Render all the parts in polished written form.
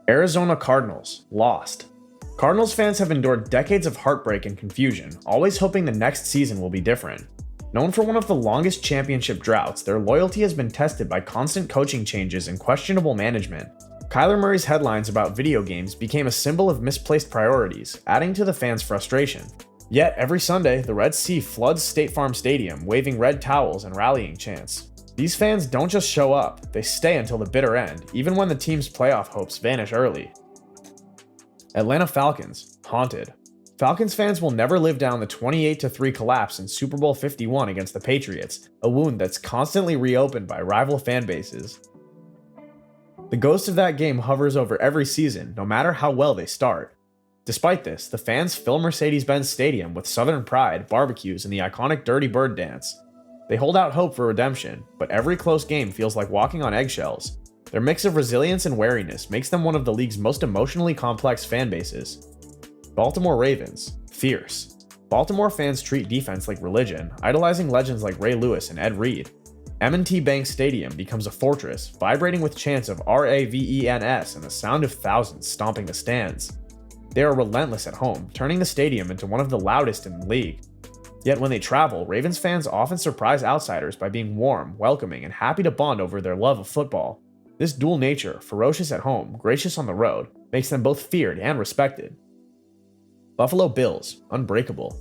Arizona Cardinals, lost. Cardinals fans have endured decades of heartbreak and confusion, always hoping the next season will be different. Known for one of the longest championship droughts, their loyalty has been tested by constant coaching changes and questionable management. Kyler Murray's headlines about video games became a symbol of misplaced priorities, adding to the fans' frustration. Yet, every Sunday, the Red Sea floods State Farm Stadium, waving red towels and rallying chants. These fans don't just show up, they stay until the bitter end, even when the team's playoff hopes vanish early. Atlanta Falcons, haunted. Falcons fans will never live down the 28-3 collapse in Super Bowl 51 against the Patriots, a wound that's constantly reopened by rival fan bases. The ghost of that game hovers over every season, no matter how well they start. Despite this, the fans fill Mercedes-Benz Stadium with Southern pride, barbecues, and the iconic Dirty Bird dance. They hold out hope for redemption, but every close game feels like walking on eggshells. Their mix of resilience and wariness makes them one of the league's most emotionally complex fan bases. Baltimore Ravens, fierce. Baltimore fans treat defense like religion, idolizing legends like Ray Lewis and Ed Reed. M&T Bank Stadium becomes a fortress, vibrating with chants of RAVENS and the sound of thousands stomping the stands. They are relentless at home, turning the stadium into one of the loudest in the league. Yet when they travel, Ravens fans often surprise outsiders by being warm, welcoming, and happy to bond over their love of football. This dual nature, ferocious at home, gracious on the road, makes them both feared and respected. Buffalo Bills, unbreakable.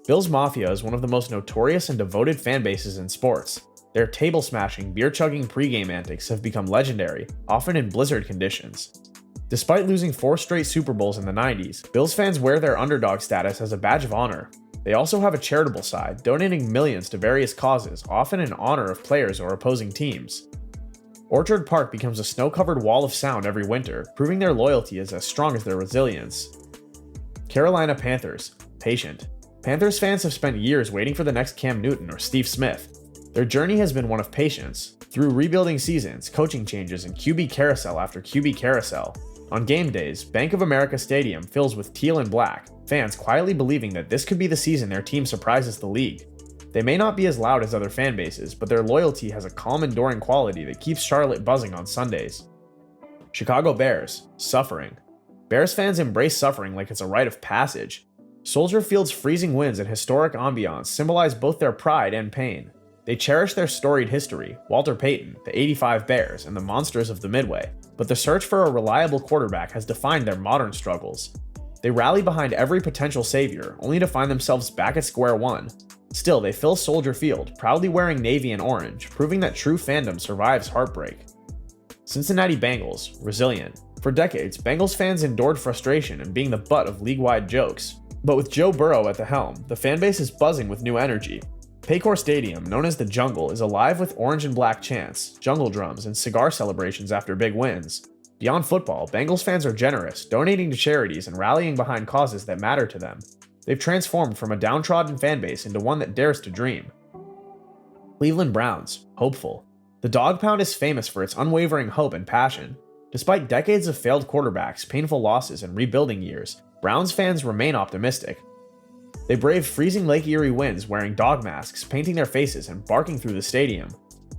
Bills Mafia is one of the most notorious and devoted fan bases in sports. Their table-smashing, beer-chugging pregame antics have become legendary, often in blizzard conditions. Despite losing 4 straight Super Bowls in the 90s, Bills fans wear their underdog status as a badge of honor. They also have a charitable side, donating millions to various causes, often in honor of players or opposing teams. Orchard Park becomes a snow-covered wall of sound every winter, proving their loyalty is as strong as their resilience. Carolina Panthers, patient. Panthers fans have spent years waiting for the next Cam Newton or Steve Smith. Their journey has been one of patience, through rebuilding seasons, coaching changes, and QB carousel after QB carousel. On game days, Bank of America Stadium fills with teal and black, fans quietly believing that this could be the season their team surprises the league. They may not be as loud as other fan bases, but their loyalty has a calm, enduring quality that keeps Charlotte buzzing on Sundays. Chicago Bears, suffering. Bears fans embrace suffering like it's a rite of passage. Soldier Field's freezing winds and historic ambiance symbolize both their pride and pain. They cherish their storied history, Walter Payton, the '85 Bears, and the monsters of the Midway, but the search for a reliable quarterback has defined their modern struggles. They rally behind every potential savior, only to find themselves back at square one. Still, they fill Soldier Field, proudly wearing navy and orange, proving that true fandom survives heartbreak. Cincinnati Bengals, resilient. For decades, Bengals fans endured frustration and being the butt of league-wide jokes. But with Joe Burrow at the helm, the fanbase is buzzing with new energy. Paycor Stadium, known as the Jungle, is alive with orange and black chants, jungle drums, and cigar celebrations after big wins. Beyond football, Bengals fans are generous, donating to charities and rallying behind causes that matter to them. They've transformed from a downtrodden fanbase into one that dares to dream. Cleveland Browns, hopeful. The Dog Pound is famous for its unwavering hope and passion. Despite decades of failed quarterbacks, painful losses, and rebuilding years, Browns fans remain optimistic. They brave freezing Lake Erie winds wearing dog masks, painting their faces, and barking through the stadium.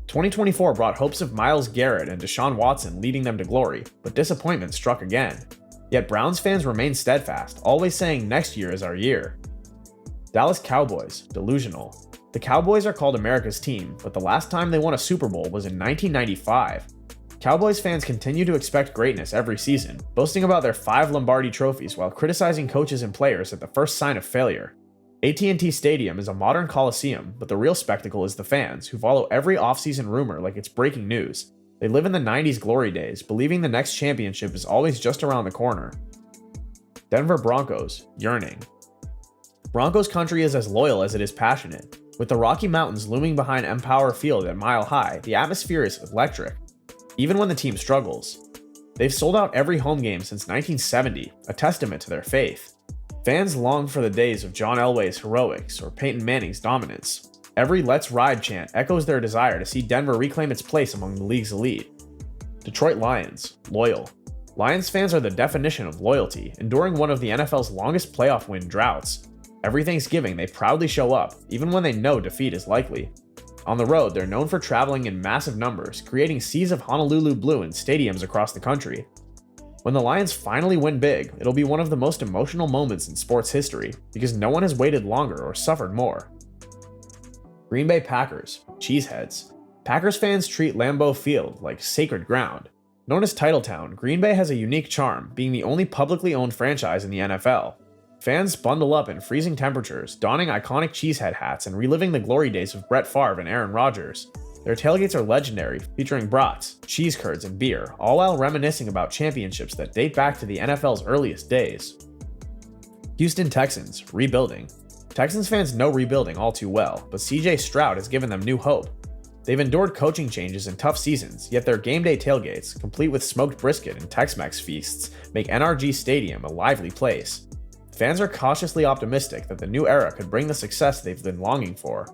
2024 brought hopes of Myles Garrett and Deshaun Watson leading them to glory, but disappointment struck again. Yet Browns fans remain steadfast, always saying next year is our year. Dallas Cowboys, delusional. The Cowboys are called America's team, but the last time they won a Super Bowl was in 1995. Cowboys fans continue to expect greatness every season, boasting about their 5 Lombardi trophies while criticizing coaches and players at the first sign of failure. AT&T Stadium is a modern coliseum, but the real spectacle is the fans, who follow every offseason rumor like it's breaking news. They live in the 90s glory days, believing the next championship is always just around the corner. Denver Broncos, yearning. Broncos country is as loyal as it is passionate. With the Rocky Mountains looming behind Empower Field at Mile High, the atmosphere is electric, even when the team struggles. They've sold out every home game since 1970, a testament to their faith. Fans long for the days of John Elway's heroics or Peyton Manning's dominance. Every "Let's Ride" chant echoes their desire to see Denver reclaim its place among the league's elite. Detroit Lions, loyal. Lions fans are the definition of loyalty, enduring one of the NFL's longest playoff win droughts. Every Thanksgiving, they proudly show up, even when they know defeat is likely. On the road, they're known for traveling in massive numbers, creating seas of Honolulu blue in stadiums across the country. When the Lions finally win big, it'll be one of the most emotional moments in sports history because no one has waited longer or suffered more. Green Bay Packers, Cheeseheads. Packers fans treat Lambeau Field like sacred ground. Known as Titletown, Green Bay has a unique charm, being the only publicly owned franchise in the NFL. Fans bundle up in freezing temperatures, donning iconic cheesehead hats and reliving the glory days of Brett Favre and Aaron Rodgers. Their tailgates are legendary, featuring brats, cheese curds, and beer, all while reminiscing about championships that date back to the NFL's earliest days. Houston Texans, rebuilding. Texans fans know rebuilding all too well, but CJ Stroud has given them new hope. They've endured coaching changes and tough seasons, yet their game day tailgates, complete with smoked brisket and Tex-Mex feasts, make NRG Stadium a lively place. Fans are cautiously optimistic that the new era could bring the success they've been longing for.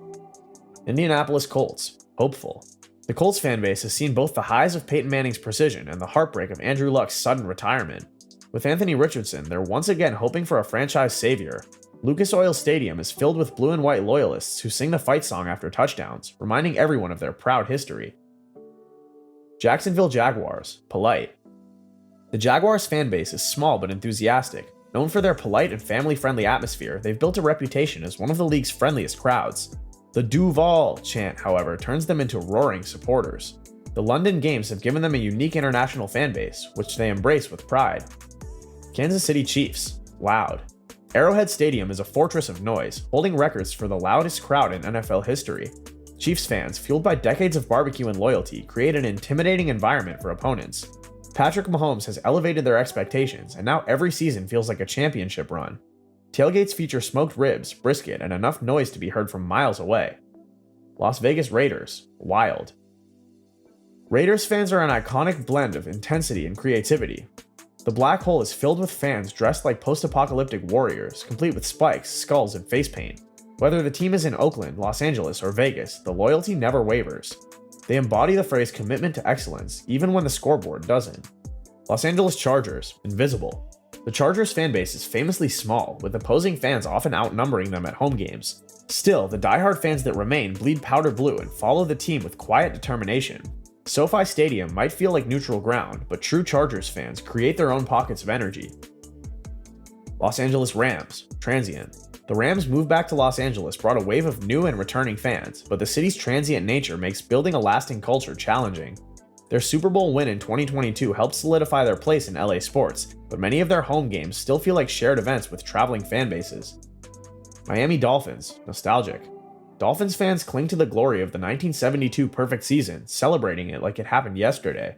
Indianapolis Colts, hopeful. The Colts fanbase has seen both the highs of Peyton Manning's precision and the heartbreak of Andrew Luck's sudden retirement. With Anthony Richardson, they're once again hoping for a franchise savior. Lucas Oil Stadium is filled with blue and white loyalists who sing the fight song after touchdowns, reminding everyone of their proud history. Jacksonville Jaguars, polite. The Jaguars fanbase is small but enthusiastic. Known for their polite and family-friendly atmosphere, they've built a reputation as one of the league's friendliest crowds. The Duval chant, however, turns them into roaring supporters. The London Games have given them a unique international fanbase, which they embrace with pride. Kansas City Chiefs, loud. Arrowhead Stadium is a fortress of noise, holding records for the loudest crowd in NFL history. Chiefs fans, fueled by decades of barbecue and loyalty, create an intimidating environment for opponents. Patrick Mahomes has elevated their expectations, and now every season feels like a championship run. Tailgates feature smoked ribs, brisket, and enough noise to be heard from miles away. Las Vegas Raiders, wild. Raiders fans are an iconic blend of intensity and creativity. The black hole is filled with fans dressed like post-apocalyptic warriors, complete with spikes, skulls, and face paint. Whether the team is in Oakland, Los Angeles, or Vegas, the loyalty never wavers. They embody the phrase commitment to excellence, even when the scoreboard doesn't. Los Angeles Chargers, invisible. The Chargers fanbase is famously small, with opposing fans often outnumbering them at home games. Still, the diehard fans that remain bleed powder blue and follow the team with quiet determination. SoFi Stadium might feel like neutral ground, but true Chargers fans create their own pockets of energy. Los Angeles Rams, transient. The Rams' move back to Los Angeles brought a wave of new and returning fans, but the city's transient nature makes building a lasting culture challenging. Their Super Bowl win in 2022 helped solidify their place in LA sports, but many of their home games still feel like shared events with traveling fan bases. Miami Dolphins, nostalgic. Dolphins fans cling to the glory of the 1972 perfect season, celebrating it like it happened yesterday.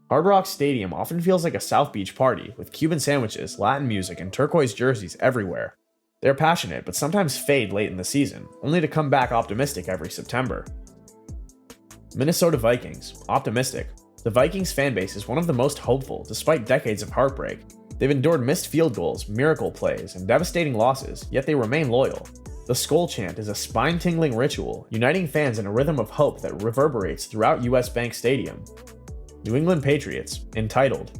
Hard Rock Stadium often feels like a South Beach party, with Cuban sandwiches, Latin music, and turquoise jerseys everywhere. They're passionate, but sometimes fade late in the season, only to come back optimistic every September. Minnesota Vikings, optimistic. The Vikings fanbase is one of the most hopeful, despite decades of heartbreak. They've endured missed field goals, miracle plays, and devastating losses, yet they remain loyal. The Skull Chant is a spine-tingling ritual, uniting fans in a rhythm of hope that reverberates throughout US Bank Stadium. New England Patriots, entitled.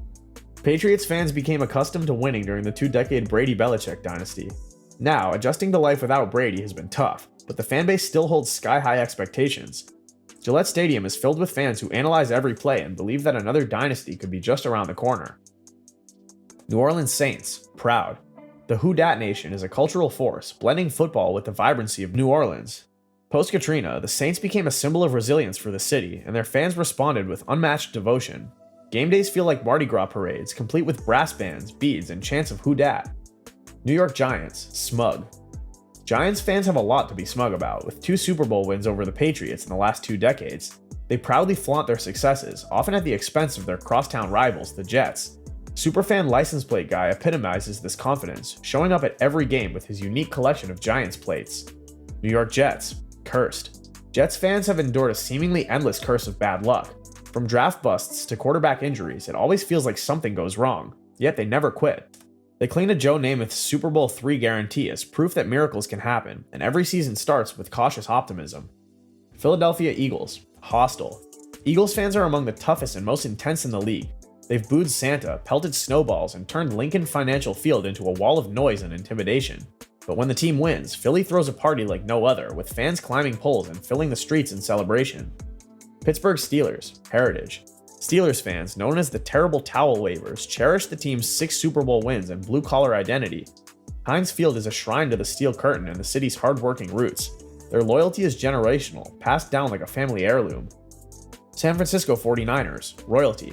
Patriots fans became accustomed to winning during the two-decade Brady-Belichick dynasty. Now, adjusting to life without Brady has been tough, but the fanbase still holds sky-high expectations. Gillette Stadium is filled with fans who analyze every play and believe that another dynasty could be just around the corner. New Orleans Saints, proud. The Who Dat Nation is a cultural force, blending football with the vibrancy of New Orleans. Post-Katrina, the Saints became a symbol of resilience for the city, and their fans responded with unmatched devotion. Game days feel like Mardi Gras parades, complete with brass bands, beads, and chants of Who Dat. New York Giants, smug. Giants fans have a lot to be smug about, with 2 Super Bowl wins over the Patriots in the last 2 decades. They proudly flaunt their successes, often at the expense of their crosstown rivals, the Jets. Superfan license plate guy epitomizes this confidence, showing up at every game with his unique collection of Giants plates. New York Jets, cursed. Jets fans have endured a seemingly endless curse of bad luck. From draft busts to quarterback injuries, it always feels like something goes wrong, yet they never quit. They cling to Joe Namath's Super Bowl III guarantee as proof that miracles can happen, and every season starts with cautious optimism. Philadelphia Eagles, hostile. Eagles fans are among the toughest and most intense in the league. They've booed Santa, pelted snowballs, and turned Lincoln Financial Field into a wall of noise and intimidation. But when the team wins, Philly throws a party like no other, with fans climbing poles and filling the streets in celebration. Pittsburgh Steelers, heritage. Steelers fans, known as the Terrible Towel Wavers, cherish the team's 6 Super Bowl wins and blue-collar identity. Heinz Field is a shrine to the Steel Curtain and the city's hard-working roots. Their loyalty is generational, passed down like a family heirloom. San Francisco 49ers, royalty.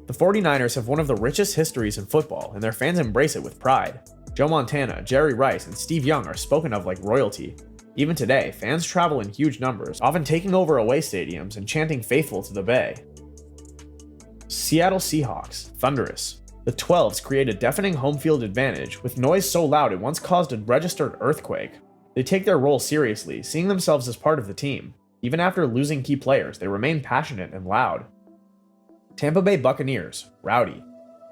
The 49ers have one of the richest histories in football, and their fans embrace it with pride. Joe Montana, Jerry Rice, and Steve Young are spoken of like royalty. Even today, fans travel in huge numbers, often taking over away stadiums and chanting "Faithful to the Bay." Seattle Seahawks, thunderous. The 12s create a deafening home field advantage, with noise so loud it once caused a registered earthquake. They take their role seriously, seeing themselves as part of the team. Even after losing key players, they remain passionate and loud. Tampa Bay Buccaneers, rowdy.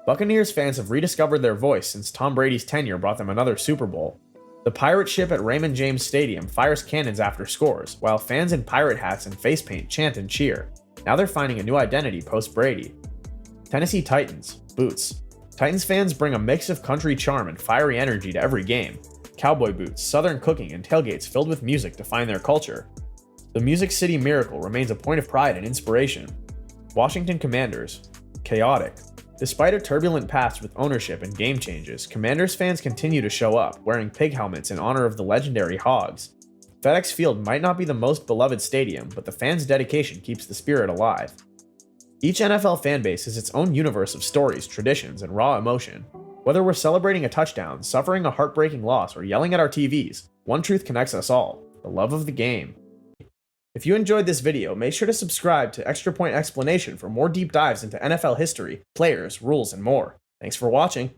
Buccaneers fans have rediscovered their voice since Tom Brady's tenure brought them another Super Bowl. The pirate ship at Raymond James Stadium fires cannons after scores, while fans in pirate hats and face paint chant and cheer. Now they're finding a new identity post-Brady. Tennessee Titans, boots. Titans fans bring a mix of country charm and fiery energy to every game. Cowboy boots, southern cooking, and tailgates filled with music define their culture. The Music City Miracle remains a point of pride and inspiration. Washington Commanders, chaotic. Despite a turbulent past with ownership and game changes, Commanders fans continue to show up, wearing pig helmets in honor of the legendary Hogs. FedEx Field might not be the most beloved stadium, but the fans' dedication keeps the spirit alive. Each NFL fanbase has its own universe of stories, traditions, and raw emotion. Whether we're celebrating a touchdown, suffering a heartbreaking loss, or yelling at our TVs, one truth connects us all: the love of the game. If you enjoyed this video, make sure to subscribe to Extra Point Explanation for more deep dives into NFL history, players, rules, and more. Thanks for watching.